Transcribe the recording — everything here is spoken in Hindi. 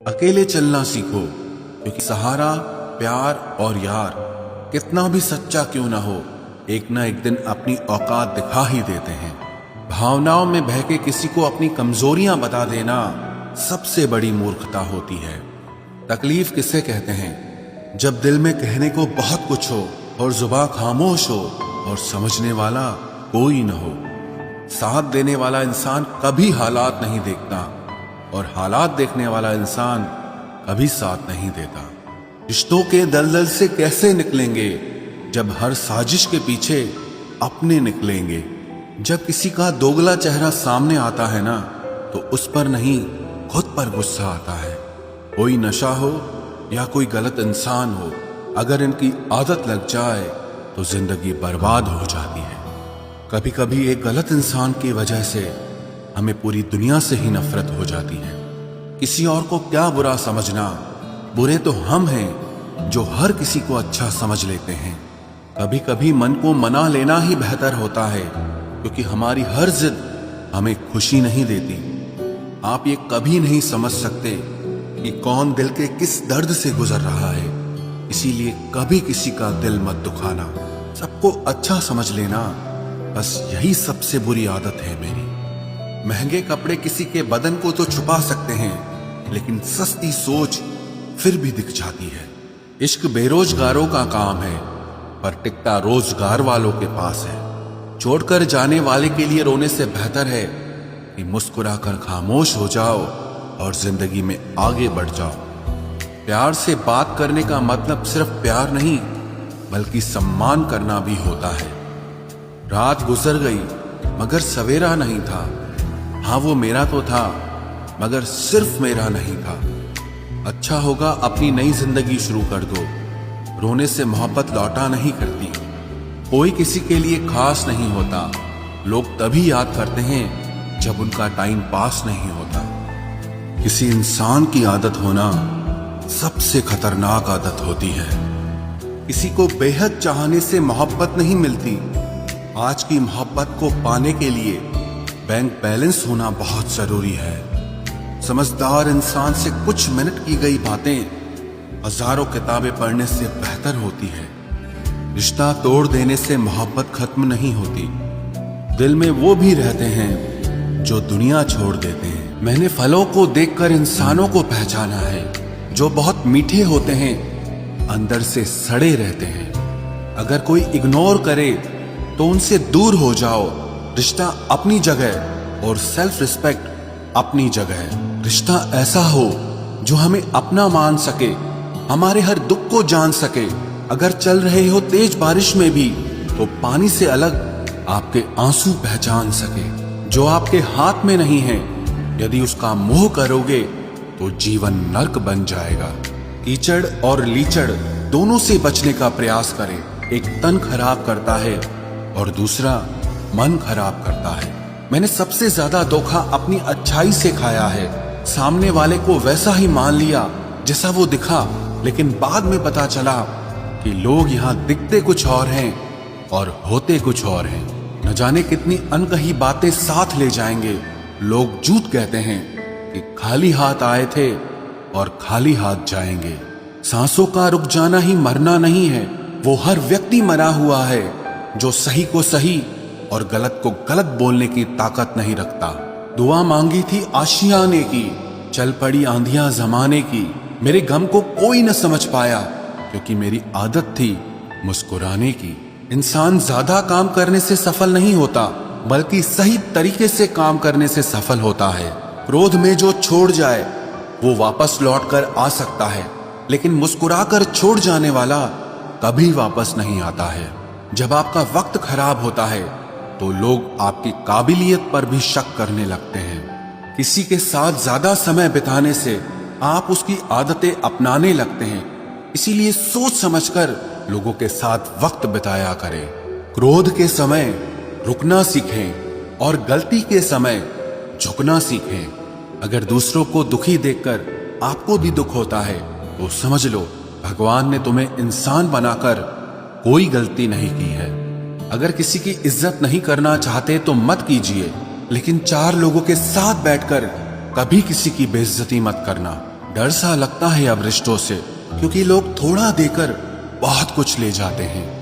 अकेले चलना सीखो, क्योंकि सहारा, प्यार और यार कितना भी सच्चा क्यों ना हो, एक ना एक दिन अपनी औकात दिखा ही देते हैं। भावनाओं में बह के किसी को अपनी कमजोरियां बता देना सबसे बड़ी मूर्खता होती है। तकलीफ किसे कहते हैं? जब दिल में कहने को बहुत कुछ हो और जुबान खामोश हो और समझने वाला कोई न हो। साथ देने वाला इंसान कभी हालात नहीं देखता और हालात देखने वाला इंसान कभी साथ नहीं देता। रिश्तों के दलदल से कैसे निकलेंगे जब हर साजिश के पीछे अपने निकलेंगे। जब किसी का दोगला चेहरा सामने आता है ना, तो उस पर नहीं खुद पर गुस्सा आता है। कोई नशा हो या कोई गलत इंसान हो, अगर इनकी आदत लग जाए तो जिंदगी बर्बाद हो जाती है। कभी कभी एक गलत इंसान की वजह से हमें पूरी दुनिया से ही नफरत हो जाती है। किसी और को क्या बुरा समझना, बुरे तो हम हैं जो हर किसी को अच्छा समझ लेते हैं। कभी कभी मन को मना लेना ही बेहतर होता है, क्योंकि हमारी हर जिद हमें खुशी नहीं देती। आप ये कभी नहीं समझ सकते कि कौन दिल के किस दर्द से गुजर रहा है, इसीलिए कभी किसी का दिल मत दुखाना। सबको अच्छा समझ लेना, बस यही सबसे बुरी आदत है मेरी। महंगे कपड़े किसी के बदन को तो छुपा सकते हैं, लेकिन सस्ती सोच फिर भी दिख जाती है। इश्क बेरोजगारों का काम है, पर टिकता रोजगार वालों के पास है। छोड़कर जाने वाले के लिए रोने से बेहतर है कि मुस्कुराकर खामोश हो जाओ और जिंदगी में आगे बढ़ जाओ। प्यार से बात करने का मतलब सिर्फ प्यार नहीं, बल्कि सम्मान करना भी होता है। रात गुजर गई मगर सवेरा नहीं था। हाँ, वो मेरा तो था, मगर सिर्फ मेरा नहीं था। अच्छा होगा अपनी नई जिंदगी शुरू कर दो। रोने से मोहब्बत लौटा नहीं करती। कोई किसी के लिए खास नहीं होता। लोग तभी याद करते हैं जब उनका टाइम पास नहीं होता। किसी इंसान की आदत होना सबसे खतरनाक आदत होती है। किसी को बेहद चाहने से मोहब्बत नहीं मिलती। आज की मोहब्बत को पाने के लिए बैंक बैलेंस होना बहुत जरूरी है। समझदार इंसान से कुछ मिनट की गई बातें हजारों किताबें पढ़ने से बेहतर होती है। रिश्ता तोड़ देने से मोहब्बत खत्म नहीं होती। दिल में वो भी रहते हैं जो दुनिया छोड़ देते हैं। मैंने फलों को देखकर इंसानों को पहचाना है, जो बहुत मीठे होते हैं, अंदर से सड़े रहते हैं। अगर कोई इग्नोर करे तो उनसे दूर हो जाओ। रिश्ता अपनी जगह और सेल्फ रिस्पेक्ट अपनी जगह। रिश्ता ऐसा हो जो हमें अपना मान सके, हमारे हर दुख को जान सके। अगर चल रहे हो तेज बारिश में भी, तो पानी से अलग आपके आंसू पहचान सके। जो आपके हाथ में नहीं है, यदि उसका मोह करोगे तो जीवन नर्क बन जाएगा। कीचड़ और लीचड़ दोनों से बचने का प्रयास करें। एक तन खराब करता है और दूसरा मन खराब करता है। मैंने सबसे ज्यादा धोखा अपनी अच्छाई से खाया है। सामने वाले को वैसा ही मान लिया जैसा वो दिखा, लेकिन बाद में पता चला कि लोग यहाँ दिखते कुछ और हैं और होते कुछ और हैं। न जाने कितनी अनकही बातें साथ ले जाएंगे। लोग झूठ कहते हैं कि खाली हाथ आए थे और खाली हाथ जाएंगे। सांसों का रुक जाना ही मरना नहीं है। वो हर व्यक्ति मरा हुआ है जो सही को सही और गलत को गलत बोलने की ताकत नहीं रखता। दुआ मांगी थी आशियाने की, चल पड़ी आंधियां जमाने की। मेरे गम को कोई न समझ पाया, क्योंकि मेरी आदत थी मुस्कुराने की। इंसान ज्यादा काम करने से सफल नहीं होता, बल्कि सही तरीके से काम करने से सफल होता है। क्रोध में जो छोड़ जाए वो वापस लौट कर आ सकता है, लेकिन मुस्कुराकर छोड़ जाने वाला कभी वापस नहीं आता है। जब आपका वक्त खराब होता है तो लोग आपकी काबिलियत पर भी शक करने लगते हैं। किसी के साथ ज्यादा समय बिताने से आप उसकी आदतें अपनाने लगते हैं। इसीलिए सोच समझकर लोगों के साथ वक्त बिताया करें। क्रोध के समय रुकना सीखें और गलती के समय झुकना सीखें। अगर दूसरों को दुखी देखकर आपको भी दुख होता है तो समझ लो भगवान ने तुम्हें इंसान बनाकर कोई गलती नहीं की है। अगर किसी की इज्जत नहीं करना चाहते तो मत कीजिए, लेकिन चार लोगों के साथ बैठकर कभी किसी की बेइज्जती मत करना। डर सा लगता है अब रिश्तों से, क्योंकि लोग थोड़ा देकर बहुत कुछ ले जाते हैं।